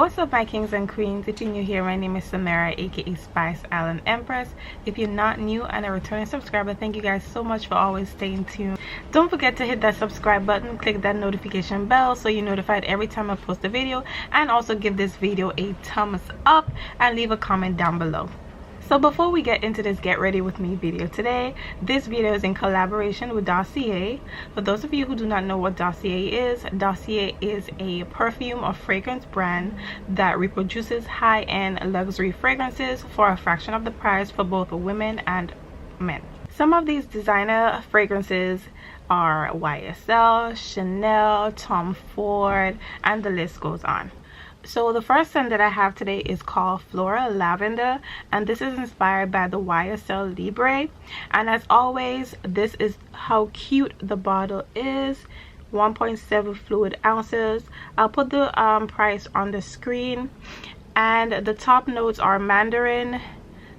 What's up, my kings and queens? If you're new here, my name is Samara, aka Spice Island Empress. If you're not new and a returning subscriber, thank you guys so much for always staying tuned. Don't forget to hit that subscribe button, click that notification bell so you're notified every time I post a video, and also give this video a thumbs up and leave a comment down below. So before we get into this get ready with me video today, this video is in collaboration with Dossier. For those of you who do not know what Dossier is a perfume or fragrance brand that reproduces high-end luxury fragrances for a fraction of the price for both women and men. Some of these designer fragrances are YSL, Chanel, Tom Ford, and the list goes on. So the first scent that I have today is called Floral Lavender, and this is inspired by the YSL Libre. And as always, this is how cute the bottle is. 1.7 fluid ounces. I'll put the price on the screen. And the top notes are mandarin,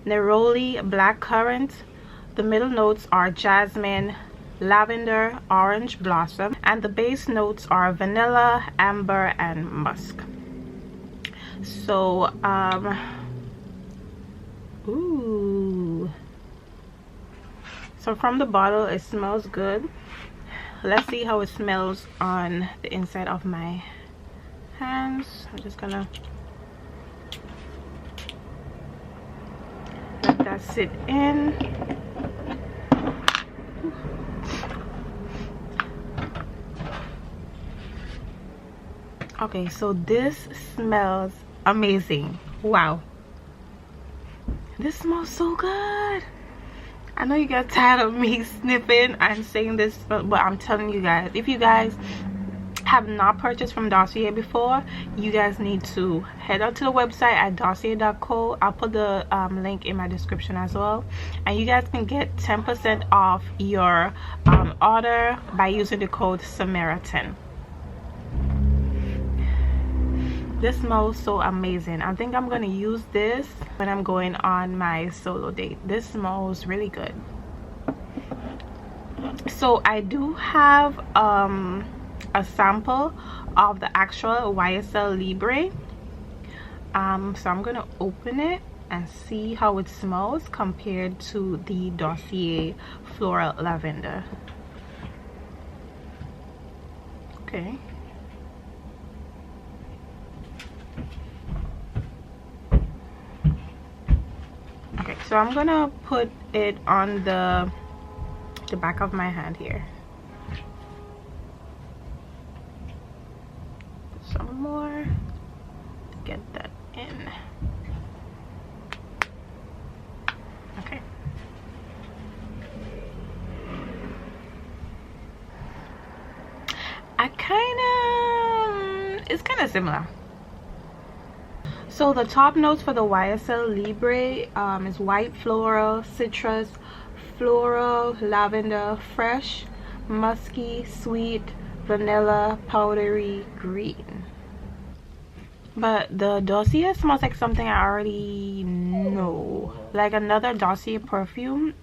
neroli, blackcurrant. The middle notes are jasmine, lavender, orange blossom, and the base notes are vanilla, amber, and musk. So so from the bottle it smells good. Let's see how it smells on the inside of my hands. I'm just gonna let that sit in. Okay, so this smells amazing. Wow, this smells so good. I know you got tired of me sniffing and saying this, but I'm telling you guys, if you guys have not purchased from Dossier before, you guys need to head out to the website at dossier.co. I'll put the link in my description as well, and you guys can get 10% off your order by using the code Samara10. This smells so amazing. I think I'm gonna use this when I'm going on my solo date. This smells really good. So I do have a sample of the actual YSL Libre. So I'm gonna open it and see how it smells compared to the Dossier Floral Lavender. Okay. Okay, so I'm gonna put it on the back of my hand here. Some more. Get that in. Okay. It's kind of similar. So the top notes for the YSL Libre is white floral, citrus, floral, lavender, fresh, musky, sweet, vanilla, powdery, green. But the Dossier smells like something I already know, like another Dossier perfume.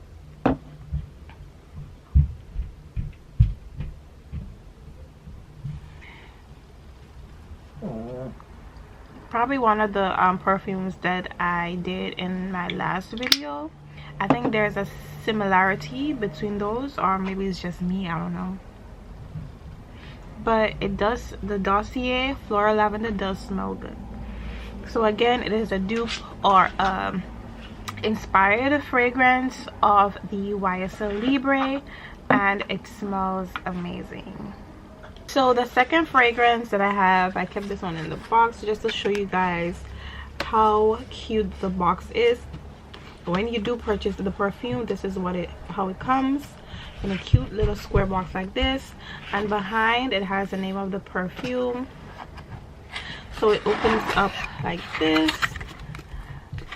Probably one of the perfumes that I did in my last video. I think there's a similarity between those, or maybe it's just me, I don't know. But it does, the Dossier Floral Lavender does smell good. So again, it is a dupe or inspired fragrance of the YSL Libre, and it smells amazing. So the second fragrance that I have, I kept this one in the box just to show you guys how cute the box is. When you do purchase the perfume, this is how it comes in a cute little square box like this, and behind it has the name of the perfume. So it opens up like this,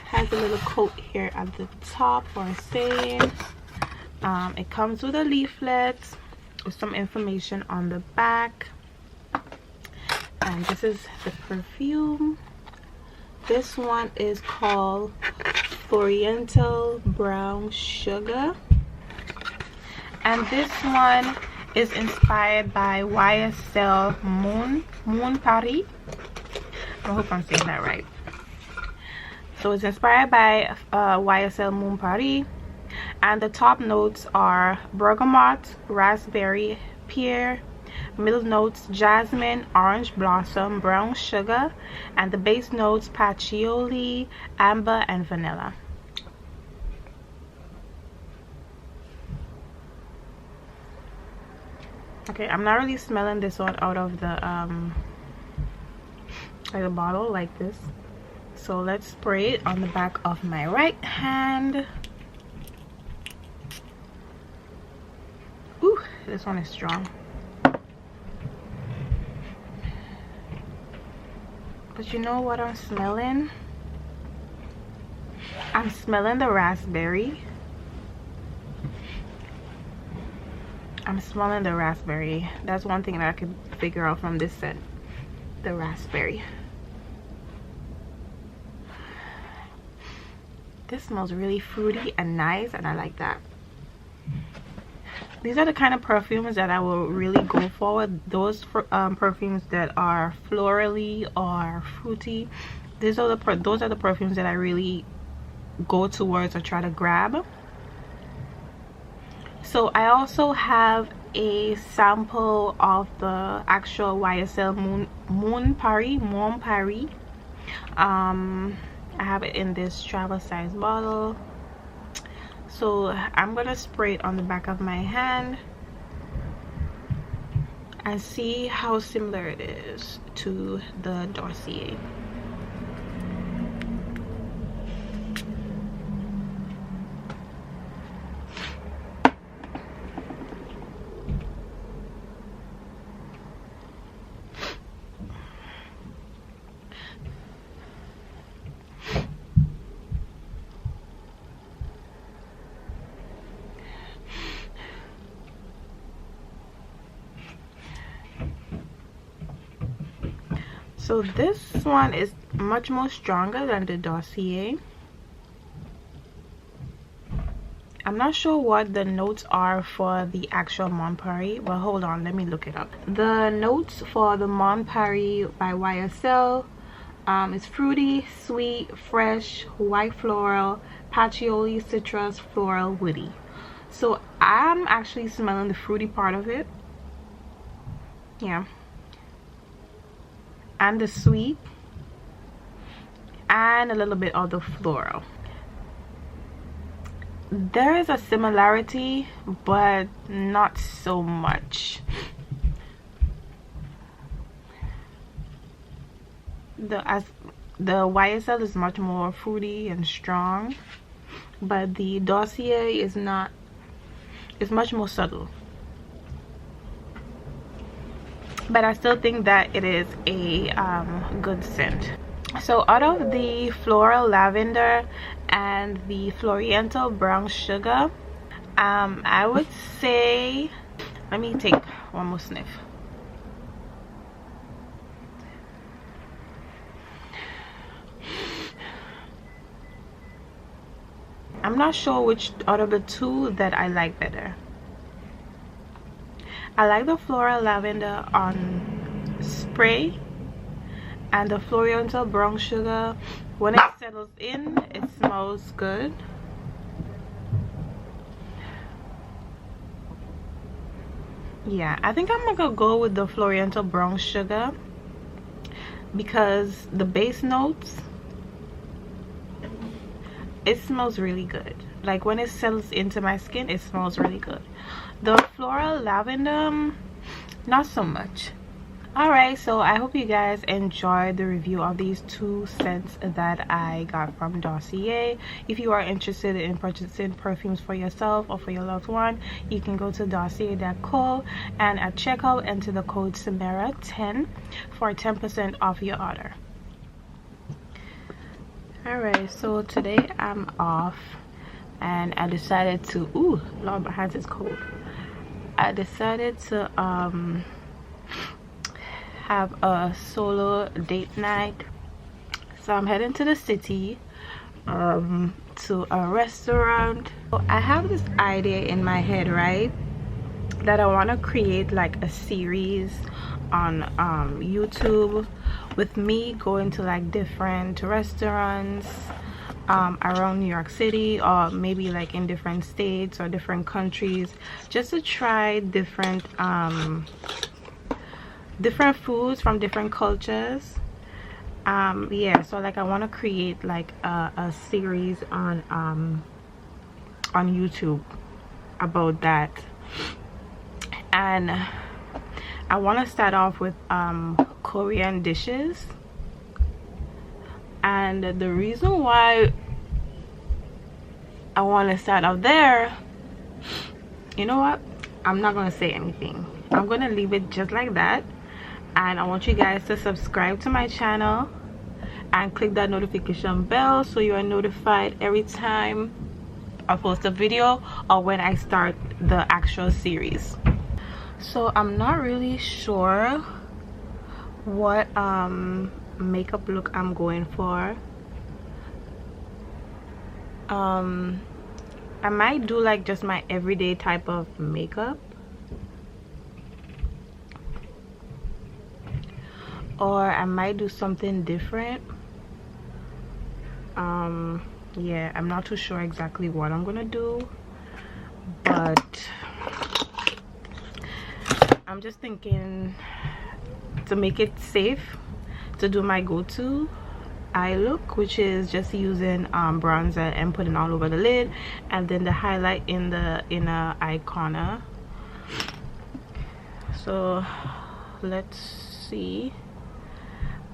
has a little coat here at the top for a saying. It comes with a leaflet with some information on the back, and this is the perfume. This one is called Oriental Brown Sugar, and this one is inspired by YSL Moon Paris. I hope I'm saying that right. So it's inspired by YSL Moon Paris, and the top notes are bergamot, raspberry, pear. Middle notes jasmine, orange blossom, brown sugar, and the base notes patchouli, amber, and vanilla. Okay, I'm not really smelling this one out of the like the bottle like this. So let's spray it on the back of my right hand. Ooh, this one is strong. But you know what I'm smelling? I'm smelling the raspberry. I'm smelling the raspberry. That's one thing that I could figure out from this scent. The raspberry. This smells really fruity and nice, and I like that. These are the kind of perfumes that I will really go for. Those perfumes that are florally or fruity. Those are the perfumes that I really go towards or try to grab. So I also have a sample of the actual YSL Moon Paris. I have it in this travel size bottle. So I'm gonna spray it on the back of my hand and see how similar it is to the Dossier. So this one is much more stronger than the Dossier. I'm not sure what the notes are for the actual Moon Paris, but hold on, let me look it up. The notes for the Moon Paris by YSL is fruity, sweet, fresh, white floral, patchouli, citrus, floral, woody. So I'm actually smelling the fruity part of it. Yeah. And the sweet, and a little bit of the floral. There is a similarity, but not so much. The YSL is much more fruity and strong, but the Dossier is not. It's much more subtle. But I still think that it is a good scent. So out of the floral lavender and the Floriental brown sugar, I would say, let me take one more sniff. I'm not sure which out of the two that I like better. I like the floral lavender on spray, and the Floriental brown sugar, when it settles in, it smells good. Yeah, I think I'm gonna go with the Floriental brown sugar because the base notes, it smells really good. Like when it settles into my skin, it smells really good. The floral lavender, not so much. Alright, so I hope you guys enjoyed the review of these two scents that I got from Dossier. If you are interested in purchasing perfumes for yourself or for your loved one, you can go to dossier.co and at checkout enter the code Samara10 for 10% off your order. Alright, so today I'm off and I decided to, ooh, Lord, my hands is cold. I decided to have a solo date night. So I'm heading to the city to a restaurant. So I have this idea in my head, right, that I want to create like a series on YouTube with me going to like different restaurants around New York City, or maybe like in different states or different countries, just to try different foods from different cultures. Yeah, so like I want to create like a series on YouTube about that, and I want to start off with Korean dishes. And the reason why I want to start out there, you know what, I'm not gonna say anything. I'm gonna leave it just like that, and I want you guys to subscribe to my channel and click that notification bell so you are notified every time I post a video or when I start the actual series. So I'm not really sure what makeup look I'm going for. I might do like just my everyday type of makeup, or I might do something different. Yeah, I'm not too sure exactly what I'm gonna do, but I'm just thinking to make it safe to do my go-to eye look, which is just using bronzer and putting all over the lid, and then the highlight in the inner eye corner. So let's see.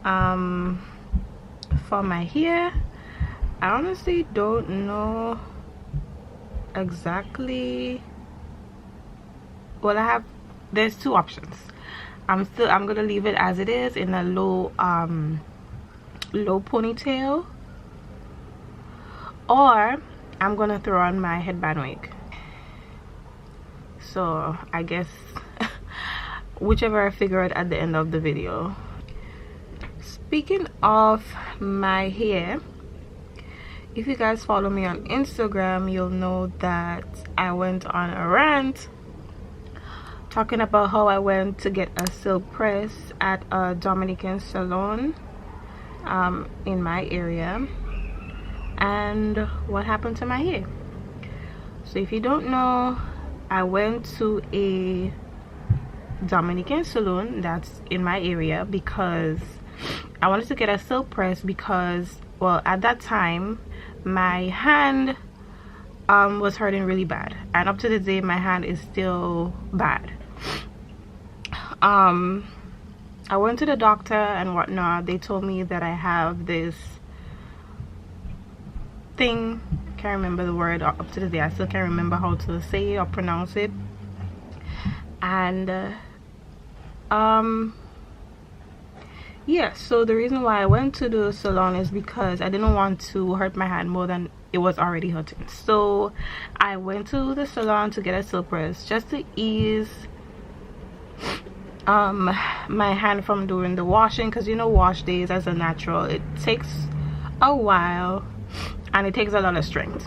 For my hair, I honestly don't know exactly. Well, there's two options. I'm gonna leave it as it is in a low ponytail, or I'm gonna throw on my headband wig. So I guess whichever I figure out at the end of the video. Speaking of my hair, if you guys follow me on Instagram, you'll know that I went on a rant talking about how I went to get a silk press at a Dominican salon in my area, and what happened to my hair. So if you don't know, I went to a Dominican salon that's in my area because I wanted to get a silk press, because, well, at that time my hand was hurting really bad, and up to this day my hand is still bad. I went to the doctor and whatnot. They told me that I have this thing, can't remember the word. Up to the day I still can't remember how to say or pronounce it. And yeah, so the reason why I went to the salon is because I didn't want to hurt my hand more than it was already hurting. So I went to the salon to get a silk press just to ease my hand from doing the washing, because you know, wash days as a natural, it takes a while and it takes a lot of strength.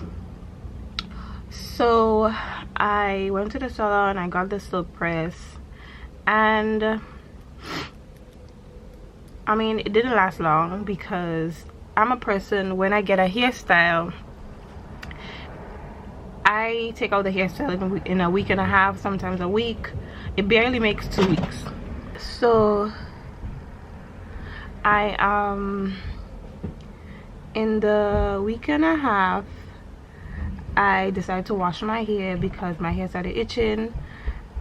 So I went to the salon, I got the silk press, and I mean, it didn't last long because I'm a person, when I get a hairstyle, I take out the hairstyle in a week and a half, sometimes a week. It barely makes 2 weeks. So I in the week and a half I decided to wash my hair because my hair started itching,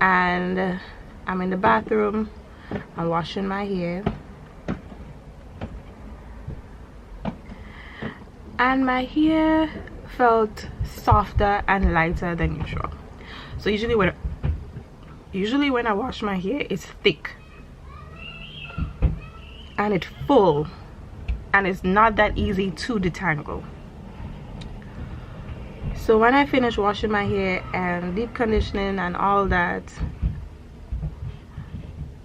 and I'm in the bathroom, I'm washing my hair, and my hair felt softer and lighter than usual. So usually when I wash my hair, it's thick and it's full, and it's not that easy to detangle. So when I finished washing my hair and deep conditioning and all that,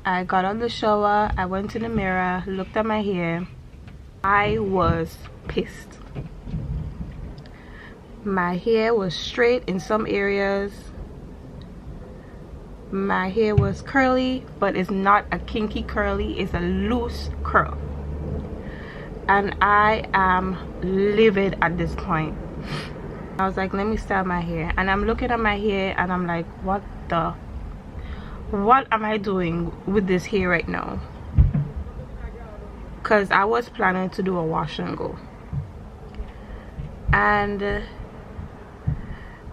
I got out the shower, I went to the mirror, looked at my hair. I was pissed. My hair was straight in some areas. My hair was curly, but it's not a kinky curly, it's a loose curl. and I am livid at this point. I was like, let me style my hair, and I'm looking at my hair and I'm like, what am I doing with this hair right now? Because I was planning to do a wash and go, and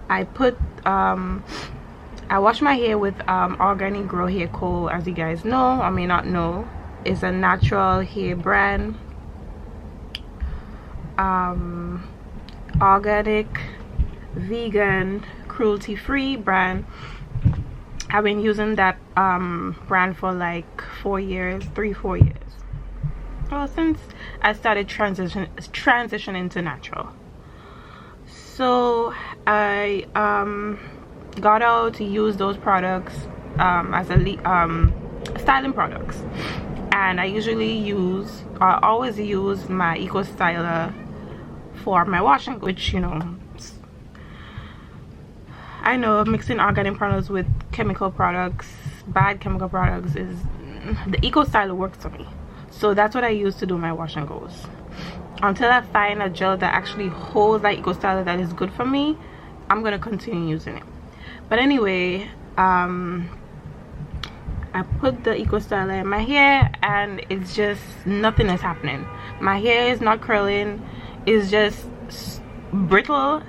I put I wash my hair with Organic Grow Hair Co. As you guys know or may not know, it's a natural hair brand, organic, vegan, cruelty free brand. I've been using that brand for like 4 years, 3-4 years. Well, since I started transitioning to natural. So I got out to use those products as a styling products, and I always use my Eco Styler for my wash and go, which, you know, I know mixing organic products with chemical products, bad chemical products, is the Eco Styler works for me. So that's what I use to do my wash and goes. Until I find a gel that actually holds that Eco Styler that is good for me, I'm gonna continue using it. But anyway, I put the Eco Styler in my hair, and it's just nothing is happening. My hair is not curling, it's just brittle.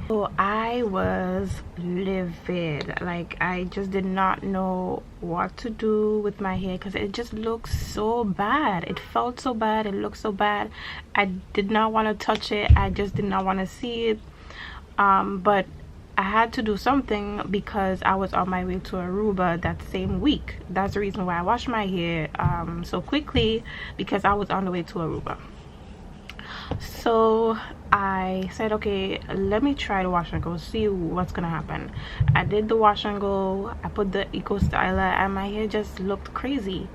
So I was livid. Like, I just did not know what to do with my hair because it just looks so bad. It felt so bad, it looked so bad. I did not want to touch it, I just did not want to see it. But I had to do something because I was on my way to Aruba that same week. That's the reason why I washed my hair so quickly, because I was on the way to Aruba. So I said, okay, let me try the wash and go, see what's gonna happen. I did the wash and go, I put the Eco Styler, and my hair just looked crazy.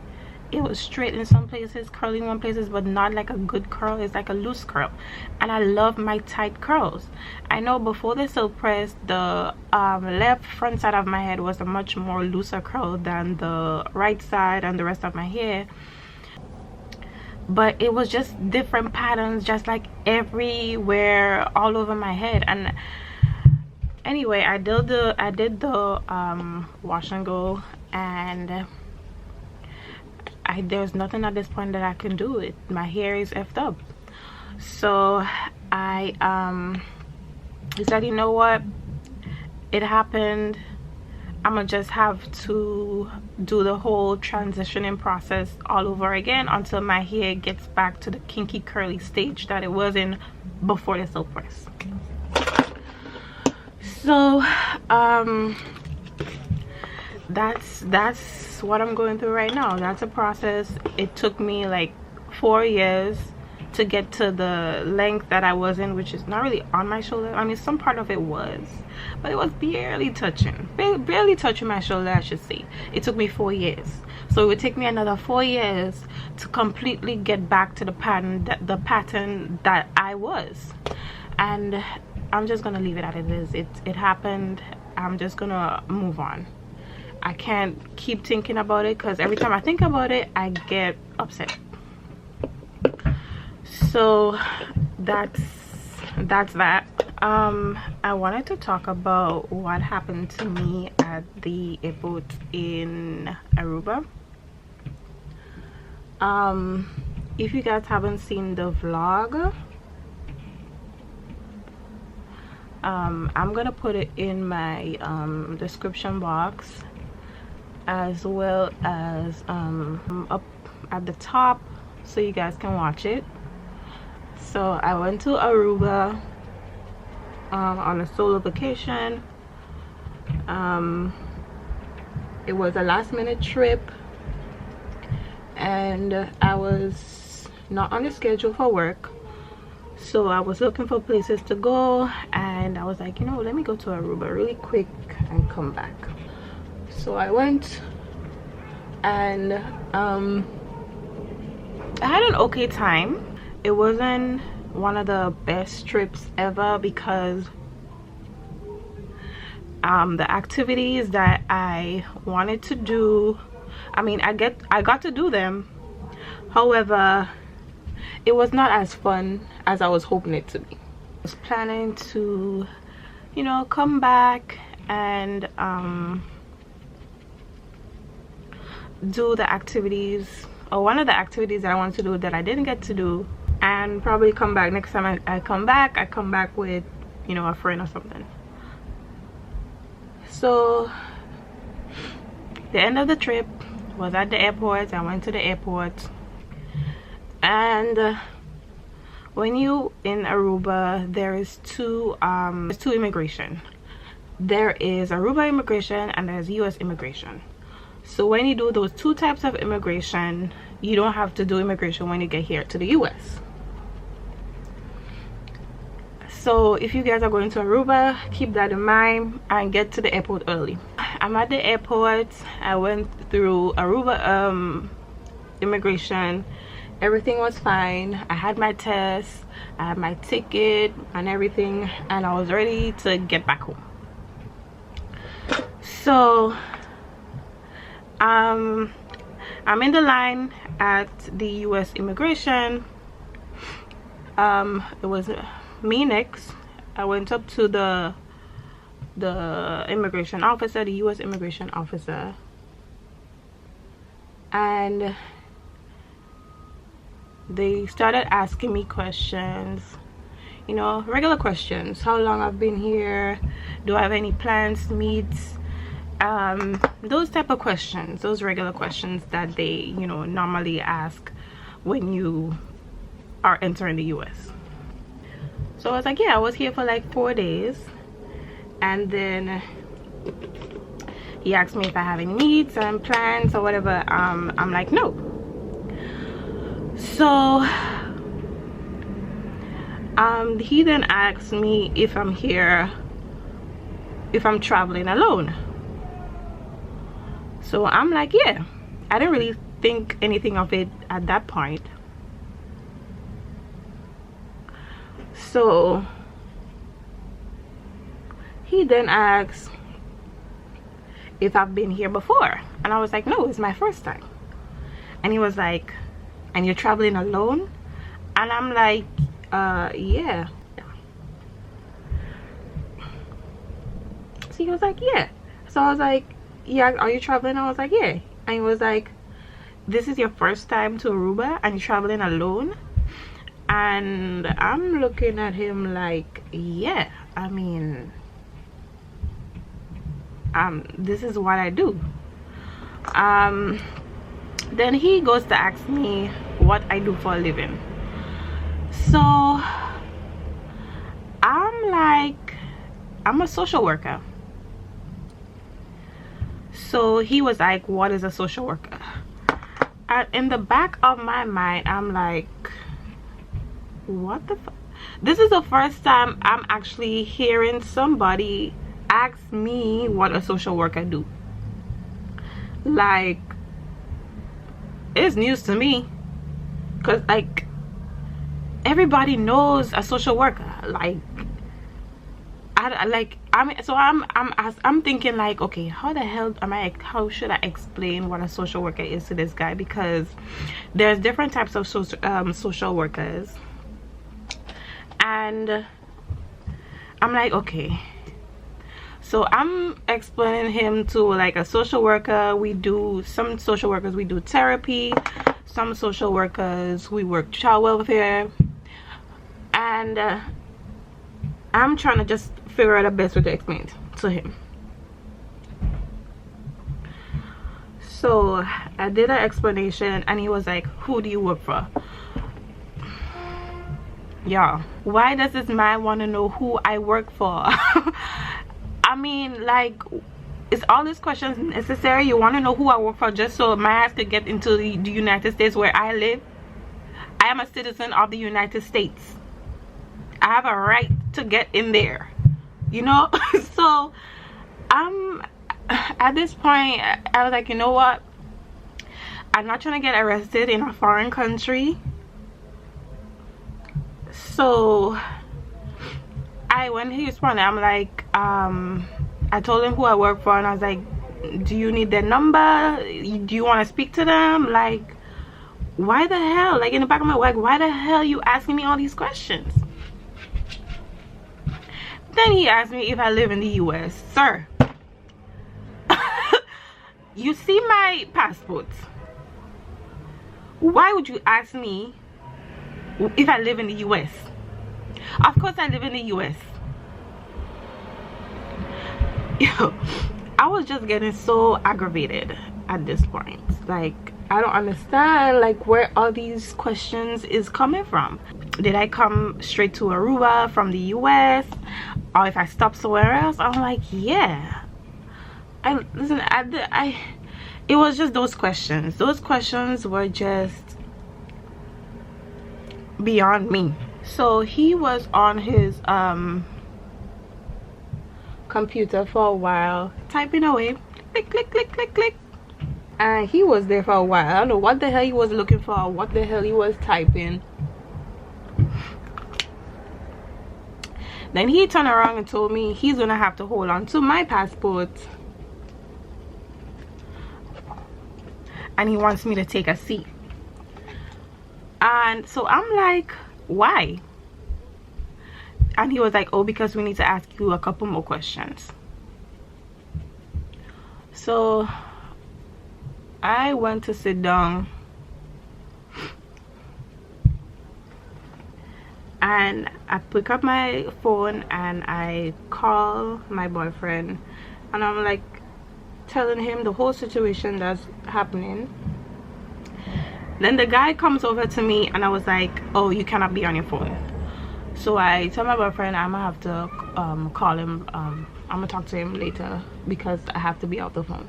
It was straight in some places, curly in one places, but not like a good curl. It's like a loose curl, and I love my tight curls. I know before the silk press, the left front side of my head was a much more looser curl than the right side and the rest of my hair, but it was just different patterns, just like everywhere, all over my head. And anyway, I did the wash and go, and there's nothing at this point that I can do. My hair is effed up. So I said, you know what, it happened, I'm gonna just have to do the whole transitioning process all over again until my hair gets back to the kinky curly stage that it was in before the silk press. So that's what I'm going through right now. That's a process. It took me like 4 years to get to the length that I was in, which is not really on my shoulder. I mean, some part of it was, but it was barely touching my shoulder, I should say. It took me 4 years. So it would take me another 4 years to completely get back to the pattern that I was. And I'm just gonna leave it as it is. It happened. I'm just gonna move on. I can't keep thinking about it, because every time I think about it, I get upset. So that's that. I wanted to talk about what happened to me at the airport in Aruba. If you guys haven't seen the vlog, I'm gonna put it in my description box, as well as up at the top, so you guys can watch it. So I went to Aruba on a solo vacation. It was a last-minute trip, and I was not on the schedule for work, so I was looking for places to go, and I was like, you know, let me go to Aruba really quick and come back. So I went, and I had an okay time. It wasn't one of the best trips ever, because the activities that I wanted to do, I mean, I got to do them, However, it was not as fun as I was hoping it to be. I was planning to, you know, come back and do the activities, or one of the activities that I wanted to do that I didn't get to do, and probably come back next time I come back with, you know, a friend or something. So the end of the trip was at the airport. I went to the airport, and when you in Aruba, there is there's two immigration. There is Aruba immigration and there's US immigration. So when you do those two types of immigration, you don't have to do immigration when you get here to the US. So if you guys are going to Aruba, keep that in mind and get to the airport early. I'm at the airport. I went through Aruba immigration. Everything was fine. I had my test, I had my ticket and everything, and I was ready to get back home. So I'm in the line at the US immigration. It was me next. I went up to the immigration officer, the US immigration officer, and they started asking me questions, you know, regular questions. How long I've been here, do I have any plans to meet, those type of questions, those regular questions that they, you know, normally ask when you are entering the US. So I was like, yeah, I was here for like 4 days, and then he asked me if I have any needs and plans or whatever. I'm like, no. So he then asked me if I'm here, if I'm traveling alone. So I'm like, yeah. I didn't really think anything of it at that point. So he then asked if I've been here before, and I was like, no, it's my first time. And he was like, and you're traveling alone? And I'm like, yeah. So he was like, yeah. So I was like, yeah, are you traveling? I was like, yeah. And he was like, this is your first time to Aruba and you're traveling alone? And I'm looking at him like, yeah, I mean, this is what I do. Then he goes to ask me what I do for a living. So I'm like, I'm a social worker. So he was like, what is a social worker? And in the back of my mind, I'm like, what the fuck? This is the first time I'm actually hearing somebody ask me what a social worker do. Like, it's news to me, because like everybody knows a social worker. Like, I'm thinking like, okay, how the hell how should I explain what a social worker is to this guy? Because there's different types of social workers, and I'm like, okay. So I'm explaining him to like a social worker. Some social workers we do therapy, some social workers we work child welfare, and I'm trying to just figure out the best way to explain it to him. So I did an explanation, and he was like, who do you work for? Y'all, why does this man want to know who I work for? I mean, like, is all these questions necessary? You want to know who I work for just so my ass could get into the United States where I live? I am a citizen of the United States. I have a right to get in there, you know? So at this point, I was like, you know what? I'm not trying to get arrested in a foreign country. So when he responded, I'm like, I told him who I work for, and I was like, do you need their number? Do you want to speak to them? Like, why the hell, like in the back of my mind, why the hell you asking me all these questions? Then he asked me if I live in the US. Sir, you see my passport. Why would you ask me if I live in the US? Of course I live in the US. Yo, I was just getting so aggravated at this point. Like, I don't understand like where all these questions is coming from. Did I come straight to Aruba from the US, or if I stopped somewhere else? I'm like, yeah. It was just those questions. Those questions were just beyond me. So he was on his computer for a while, typing away, click click click click click, and he was there for a while. I don't know what the hell he was looking for, what the hell he was typing. Then he turned around and told me he's gonna have to hold on to my passport, and he wants me to take a seat. And so I'm like, why? And he was like, oh, because we need to ask you a couple more questions. So I went to sit down, and I pick up my phone and I call my boyfriend, and I'm like telling him the whole situation that's happening. Then the guy comes over to me, and I was like, oh, you cannot be on your phone. So I tell my boyfriend I'm gonna have to call him. I'm gonna talk to him later because I have to be off the phone.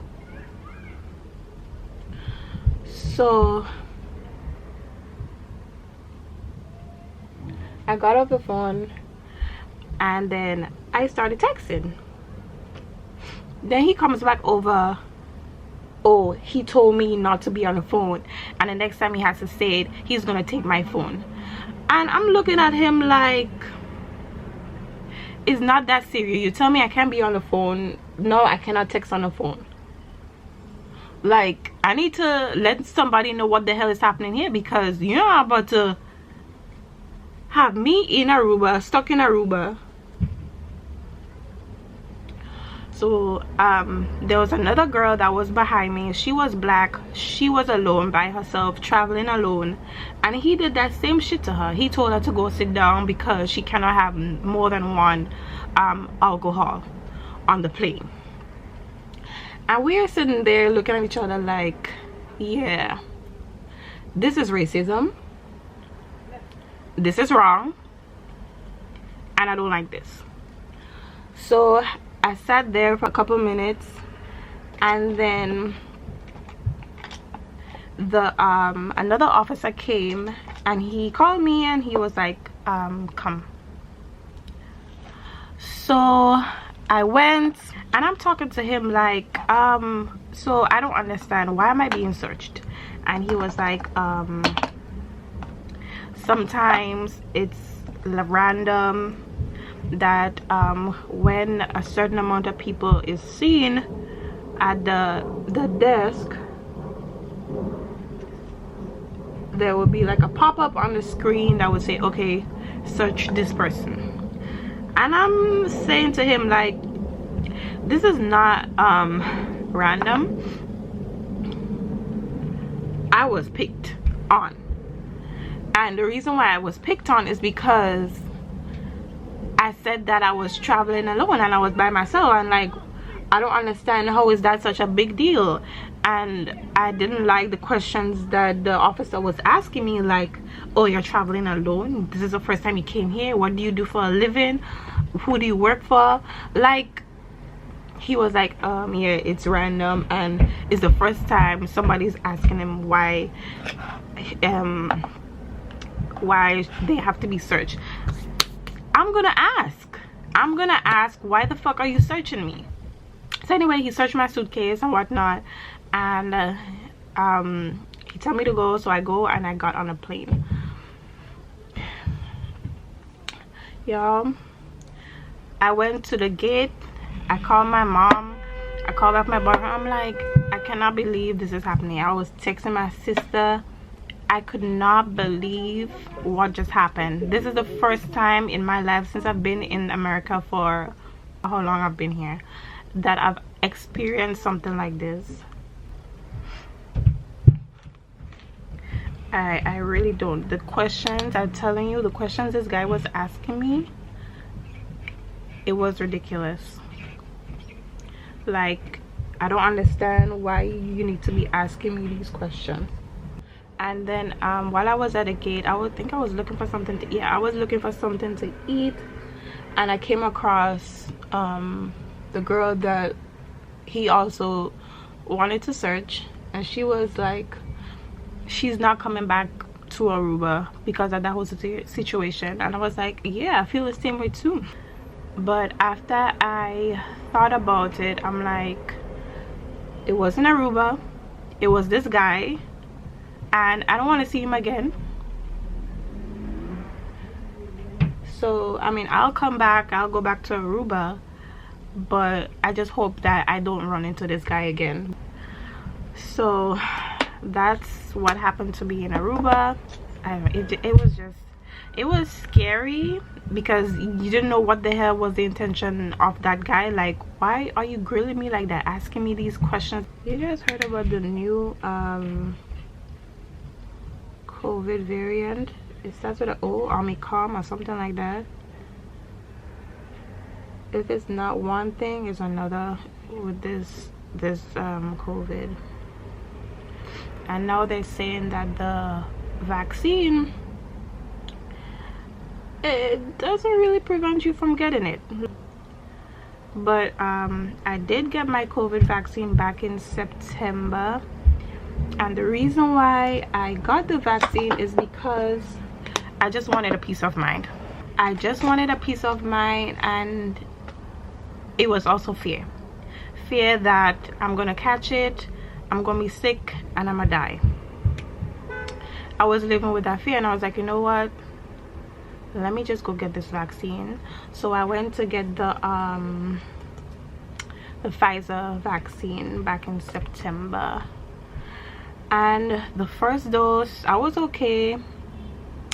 So I got off the phone, and then I started texting. Then he comes back over. Oh, he told me not to be on the phone, and the next time he has to say it, he's gonna take my phone. And I'm looking at him like, it's not that serious. You tell me I can't be on the phone. No, I cannot text on the phone. Like, I need to let somebody know what the hell is happening here, because you're not about to have me in Aruba, stuck in Aruba. So there was another girl that was behind me. She was black. She was alone by herself, traveling alone, and he did that same shit to her. He told her to go sit down because she cannot have more than one alcohol on the plane. And we are sitting there looking at each other like, yeah, this is racism, this is wrong, and I don't like this. So I sat there for a couple minutes, and then the another officer came, and he called me, and he was like, come. So I went, and I'm talking to him like, so I don't understand, why am I being searched? And he was like, sometimes it's random, that when a certain amount of people is seen at the desk, there will be like a pop-up on the screen that would say, okay, search this person. And I'm saying to him like, this is not random. I was picked on, and the reason why I was picked on is because I said that I was traveling alone and I was by myself, and like, I don't understand how is that such a big deal. And I didn't like the questions that the officer was asking me, like, oh, you're traveling alone, this is the first time you came here, what do you do for a living, who do you work for? Like, he was like, yeah, it's random, and it's the first time somebody's asking him why they have to be searched. I'm gonna ask, why the fuck are you searching me? So anyway, he searched my suitcase and whatnot, and he told me to go, so I go, and I got on a plane. Y'all, I went to the gate, I called my mom, I called back my boyfriend. I'm like, I cannot believe this is happening. I was texting my sister I could not believe what just happened. This is the first time in my life since I've been in America for how long I've been here that I've experienced something like this. I really don't. The questions, I'm telling you, the questions this guy was asking me, it was ridiculous. Like, I don't understand why you need to be asking me these questions. And then while I was at the gate, I was looking for something to eat. I was looking for something to eat, and I came across the girl that he also wanted to search, and she was like, she's not coming back to Aruba because of that whole situation. And I was like, yeah, I feel the same way too. But after I thought about it, I'm like, it wasn't Aruba, it was this guy, and I don't want to see him again. So I mean, I'll come back, I'll go back to Aruba, but I just hope that I don't run into this guy again. So that's what happened to me in Aruba. It was scary because you didn't know what the hell was the intention of that guy. Like, why are you grilling me like that, asking me these questions? You guys heard about the new COVID variant? It starts with an O, Omicron or something like that. If it's not one thing, it's another with this COVID. And now they're saying that the vaccine, it doesn't really prevent you from getting it. But I did get my COVID vaccine back in September, and the reason why I got the vaccine is because I just wanted a peace of mind. I just wanted a peace of mind, and it was also fear that I'm gonna catch it, I'm gonna be sick, and I'm gonna die. I was living with that fear, and I was like, you know what, let me just go get this vaccine. So I went to get the Pfizer vaccine back in September, and the first dose I was okay,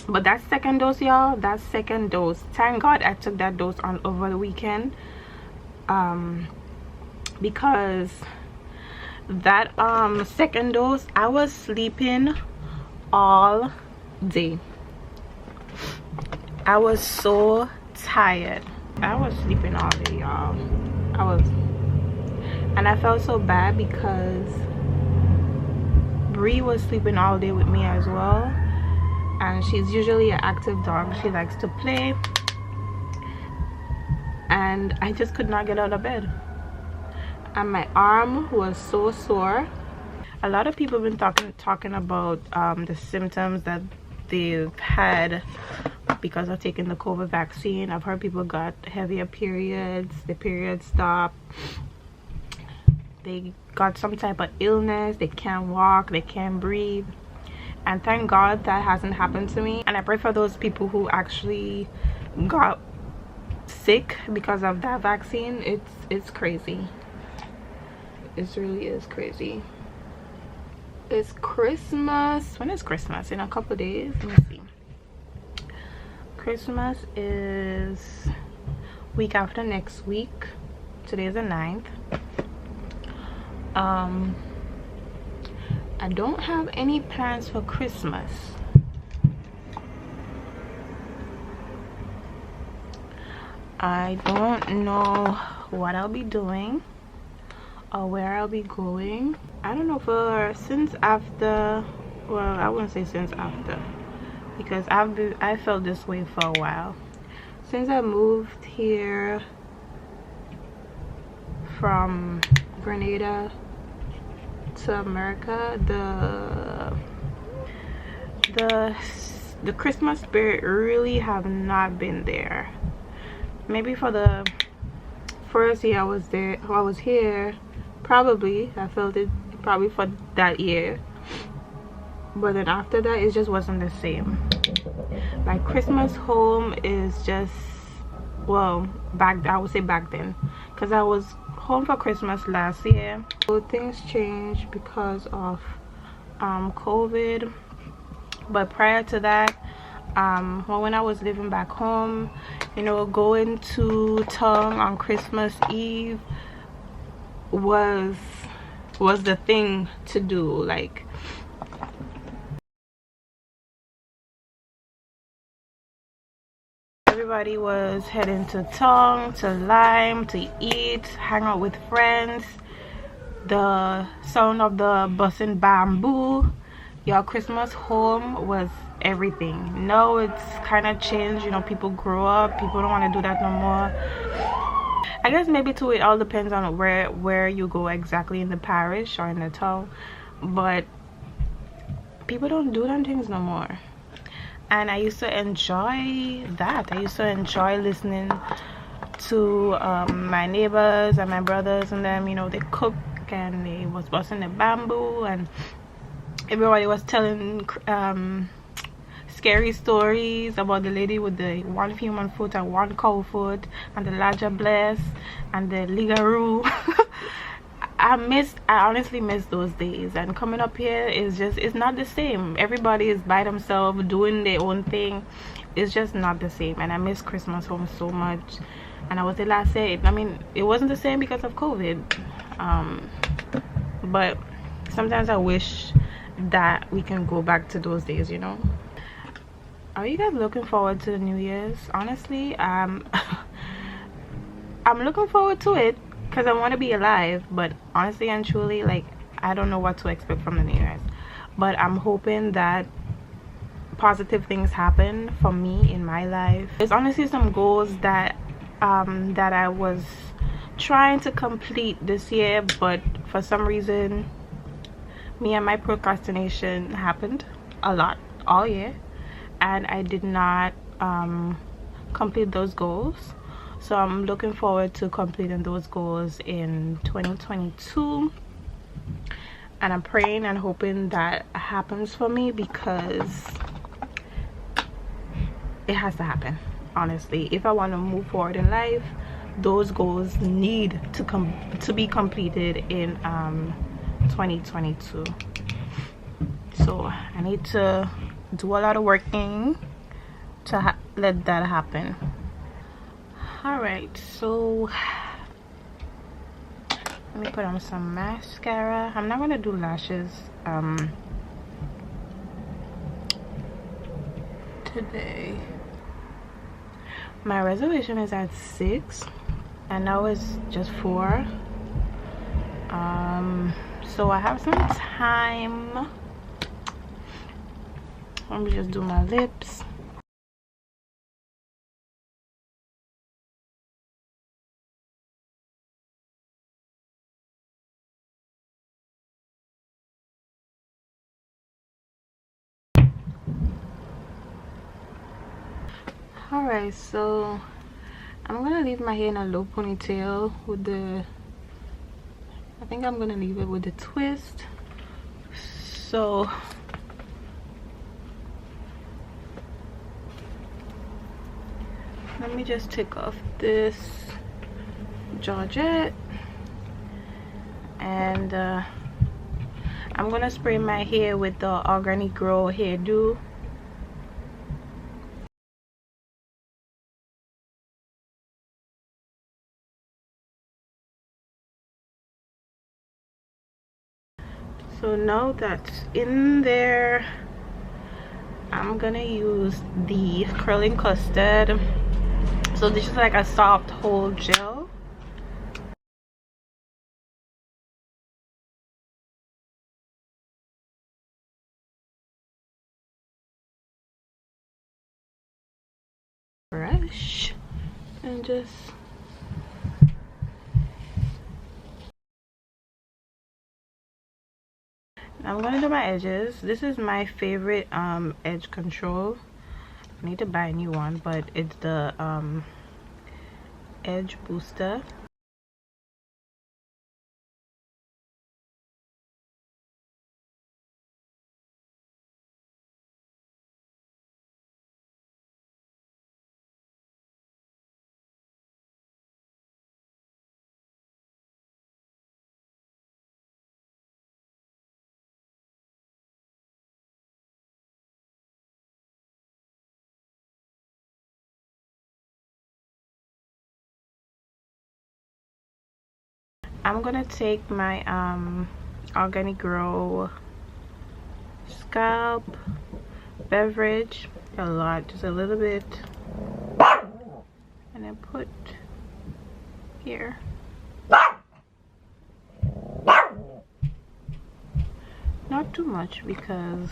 but that second dose, y'all, that second dose, thank God I took that dose on over the weekend, because that second dose, I was sleeping all day. I was so tired. I was sleeping all day, y'all. And I felt so bad because Bree was sleeping all day with me as well, and she's usually an active dog. She likes to play, and I just could not get out of bed, and my arm was so sore. A lot of people have been talking about the symptoms that they've had because of taking the COVID vaccine. I've heard people got heavier periods, the periods stopped, they got some type of illness, they can't walk, they can't breathe, and thank God that hasn't happened to me. And I pray for those people who actually got sick because of that vaccine. It's crazy. It really is crazy. It's Christmas. When is Christmas? In a couple of days. Let me see. Christmas is week after next week. Today is the 9th. I don't have any plans for Christmas. I don't know what I'll be doing or where I'll be going. I don't know, since after, well, I wouldn't say since after, because I felt this way for a while. Since I moved here from Grenada to America, the Christmas spirit really have not been there. Maybe for the first year I was here, probably I felt it probably for that year, but then after that it just wasn't the same. Like, Christmas home is just, well, I would say back then, because I was home for Christmas last year. So things changed because of COVID, But prior to that, well, when I was living back home, you know, going to Tongue on Christmas Eve was the thing to do. Like, everybody was heading to Tongue, to Lime, to eat, hang out with friends. The sound of the busting bamboo, your Christmas home was everything. Now it's kind of changed, you know, people grow up, people don't want to do that no more. I guess maybe too, it all depends on where you go exactly in the parish or in the town, but people don't do them things no more. And I used to enjoy that. I used to enjoy listening to my neighbors and my brothers and them, you know, they cook and they was busting the bamboo and everybody was telling scary stories about the lady with the one human foot and one cow foot and the larger bless and the ligaroo. I honestly miss those days, and coming up here is just, it's not the same. Everybody is by themselves doing their own thing. It's just not the same, and I miss Christmas home so much. And I was the last say, I mean, it wasn't the same because of COVID, but sometimes I wish that we can go back to those days, you know. Are you guys looking forward to the New Year's? Honestly, I'm looking forward to it because I want to be alive, but honestly and truly, like, I don't know what to expect from the New Year's, but I'm hoping that positive things happen for me in my life. There's honestly some goals that I was trying to complete this year, but for some reason me and my procrastination happened a lot all year, and I did not complete those goals. So I'm looking forward to completing those goals in 2022, and I'm praying and hoping that happens for me because it has to happen. Honestly, if I want to move forward in life, those goals need to be completed in 2022. So I need to do a lot of working to let that happen. All right, so let me put on some mascara. I'm not gonna do lashes today. My reservation is at 6 and now it's just 4. So I have some time. Let me just do my lips. Alright, so I'm gonna leave my hair in a low ponytail with the, I think I'm gonna leave it with the twist. So let me just take off this Georgette, and I'm gonna spray my hair with the Organic Grow hairdo. So now that's in there, I'm gonna use the curling custard. So this is like a soft hold gel. Brush and just I'm gonna do my edges. This is my favorite edge control. I need to buy a new one, but it's the edge booster. I'm gonna take my Organic Grow scalp beverage, a lot, just a little bit, and then put here. Not too much because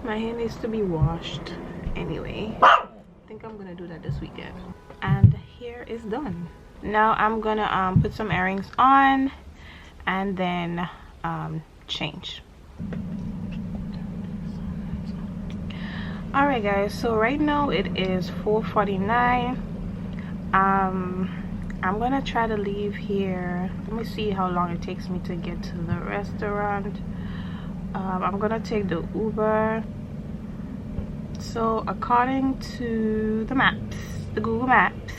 my hair needs to be washed anyway. I think I'm gonna do that this weekend. And hair is done. Now I'm gonna put some earrings on and then change. Alright guys, so right now it is 4:49. I'm gonna try to leave here. Let me see how long it takes me to get to the restaurant. I'm gonna take the Uber. So according to the maps, the Google Maps,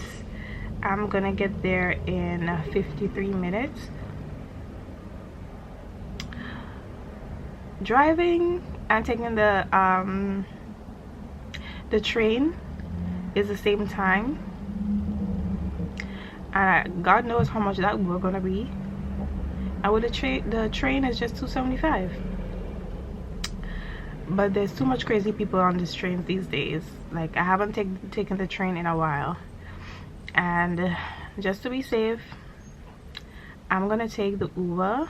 I'm gonna get there in 53 minutes. Driving and taking the train is the same time. God knows how much that Uber gonna be. And with the train is just $2.75. But there's too much crazy people on this train these days. Like, I haven't taken the train in a while. And just to be safe, I'm gonna take the Uber.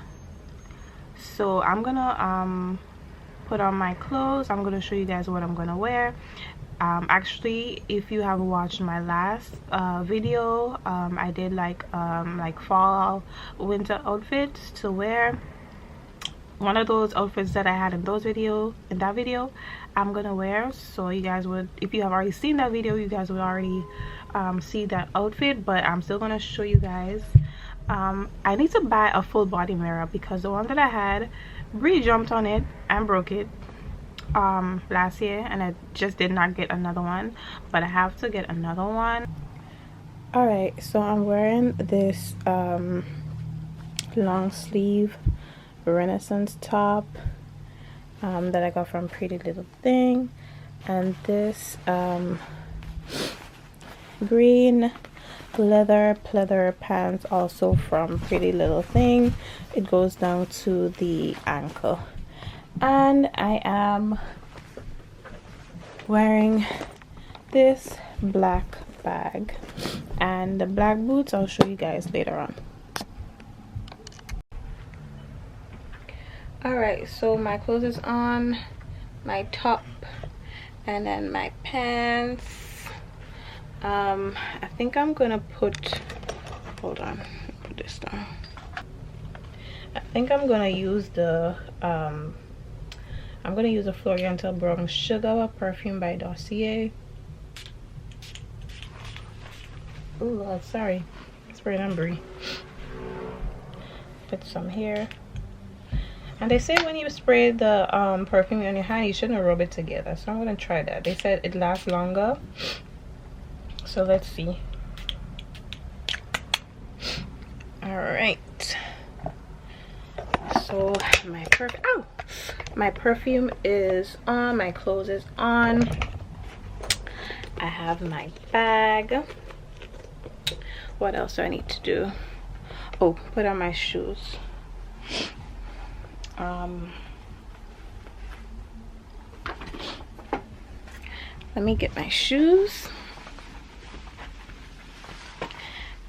So I'm gonna put on my clothes. I'm gonna show you guys what I'm gonna wear. Actually, if you have watched my last video, I did like fall winter outfits to wear. One of those outfits that I had in that video I'm gonna wear. So you guys would, if you have already seen that video, you guys would already see that outfit, but I'm still gonna show you guys. I need to buy a full body mirror because the one that I had, Bree jumped on it and broke it last year, and I just did not get another one, but I have to get another one. All right, so I'm wearing this long sleeve Renaissance top that I got from Pretty Little Thing, and this green leather pleather pants also from Pretty Little Thing. It goes down to the ankle. And I am wearing this black bag and the black boots. I'll show you guys later on. Alright, so my clothes is on, my top, and then my pants. I think I'm gonna put, hold on, put this down. I think I'm gonna use the Florian Brown Sugar perfume by Dossier. Oh Lord, sorry, sprayed on Brie. Put some here. And they say when you spray the perfume on your hand, you shouldn't rub it together. So I'm gonna try that. They said it lasts longer. So let's see. All right. So my perfume is on. My clothes is on. I have my bag. What else do I need to do? Oh, put on my shoes. Let me get my shoes,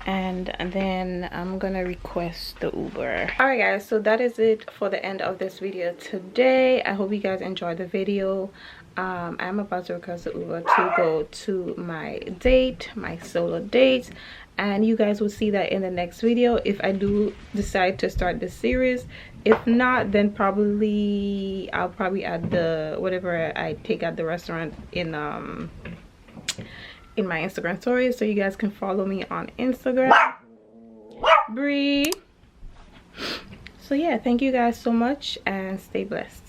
and then I'm gonna request the Uber. All right guys, so that is it for the end of this video today. I hope you guys enjoyed the video. I'm about to request the Uber to go to my date, my solo date, and you guys will see that in the next video if I do decide to start this series. If not, then I'll probably add the whatever I take at the restaurant in my Instagram stories, so you guys can follow me on Instagram. Bree. So yeah, thank you guys so much and stay blessed.